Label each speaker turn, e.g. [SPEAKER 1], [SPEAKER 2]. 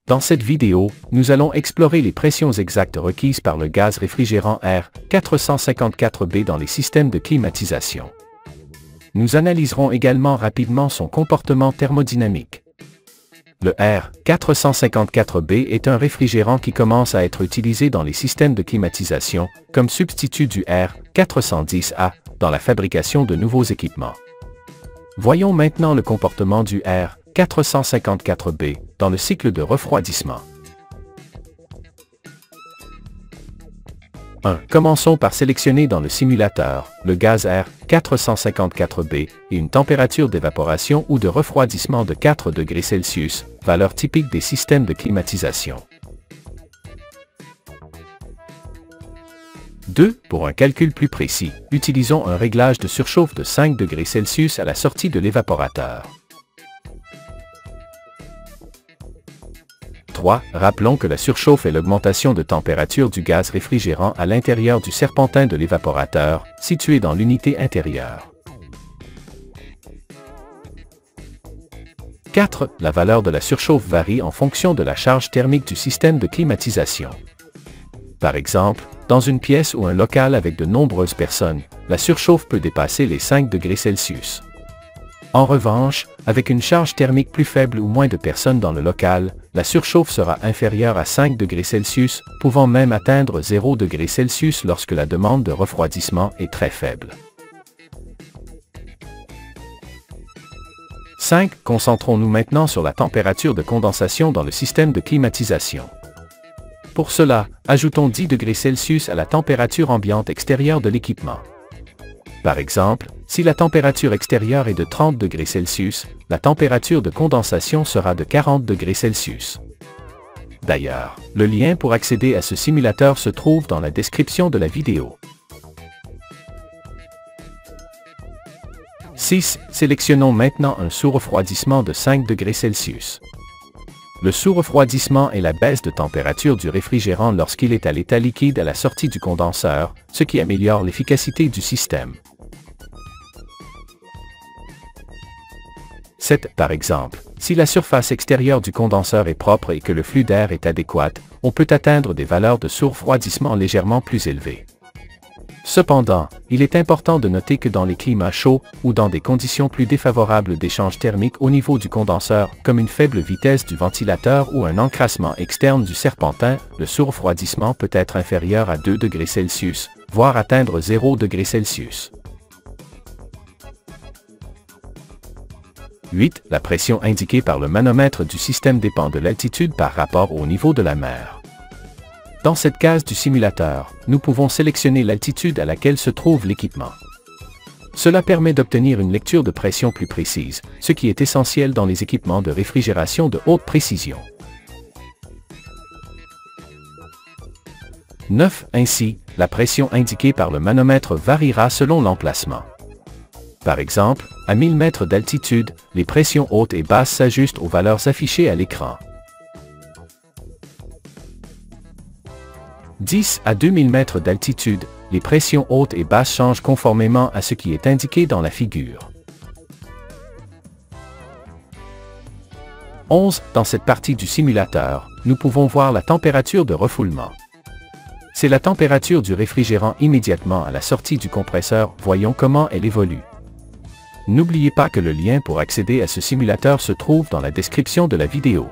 [SPEAKER 1] Dans cette vidéo, nous allons explorer les pressions exactes requises par le gaz réfrigérant R454B dans les systèmes de climatisation. Nous analyserons également rapidement son comportement thermodynamique. Le R454B est un réfrigérant qui commence à être utilisé dans les systèmes de climatisation, comme substitut du R410A dans la fabrication de nouveaux équipements. Voyons maintenant le comportement du R454B dans le cycle de refroidissement. 1. Commençons par sélectionner dans le simulateur le gaz R454B et une température d'évaporation ou de refroidissement de 4 degrés Celsius, valeur typique des systèmes de climatisation. 2. Pour un calcul plus précis, utilisons un réglage de surchauffe de 5 degrés Celsius à la sortie de l'évaporateur. 3. Rappelons que la surchauffe est l'augmentation de température du gaz réfrigérant à l'intérieur du serpentin de l'évaporateur, situé dans l'unité intérieure. 4. La valeur de la surchauffe varie en fonction de la charge thermique du système de climatisation. Par exemple, dans une pièce ou un local avec de nombreuses personnes, la surchauffe peut dépasser les 5 degrés Celsius. En revanche, avec une charge thermique plus faible ou moins de personnes dans le local, la surchauffe sera inférieure à 5 degrés Celsius, pouvant même atteindre 0 degrés Celsius lorsque la demande de refroidissement est très faible. 5. Concentrons-nous maintenant sur la température de condensation dans le système de climatisation. Pour cela, ajoutons 10 degrés Celsius à la température ambiante extérieure de l'équipement. Par exemple, si la température extérieure est de 30 degrés Celsius, la température de condensation sera de 40 degrés Celsius. D'ailleurs, le lien pour accéder à ce simulateur se trouve dans la description de la vidéo. 6. Sélectionnons maintenant un sous-refroidissement de 5 degrés Celsius. Le sous-refroidissement est la baisse de température du réfrigérant lorsqu'il est à l'état liquide à la sortie du condenseur, ce qui améliore l'efficacité du système. 7. Par exemple, si la surface extérieure du condenseur est propre et que le flux d'air est adéquat, on peut atteindre des valeurs de sous-refroidissement légèrement plus élevées. Cependant, il est important de noter que dans les climats chauds ou dans des conditions plus défavorables d'échange thermique au niveau du condenseur, comme une faible vitesse du ventilateur ou un encrassement externe du serpentin, le sous-refroidissement peut être inférieur à 2 degrés Celsius, voire atteindre 0 degrés Celsius. 8. La pression indiquée par le manomètre du système dépend de l'altitude par rapport au niveau de la mer. Dans cette case du simulateur, nous pouvons sélectionner l'altitude à laquelle se trouve l'équipement. Cela permet d'obtenir une lecture de pression plus précise, ce qui est essentiel dans les équipements de réfrigération de haute précision. 9. Ainsi, la pression indiquée par le manomètre variera selon l'emplacement. Par exemple, à 1000 mètres d'altitude, les pressions hautes et basses s'ajustent aux valeurs affichées à l'écran. 10 à 2000 mètres d'altitude, les pressions hautes et basses changent conformément à ce qui est indiqué dans la figure. 11. Dans cette partie du simulateur, nous pouvons voir la température de refoulement. C'est la température du réfrigérant immédiatement à la sortie du compresseur, voyons comment elle évolue. N'oubliez pas que le lien pour accéder à ce simulateur se trouve dans la description de la vidéo.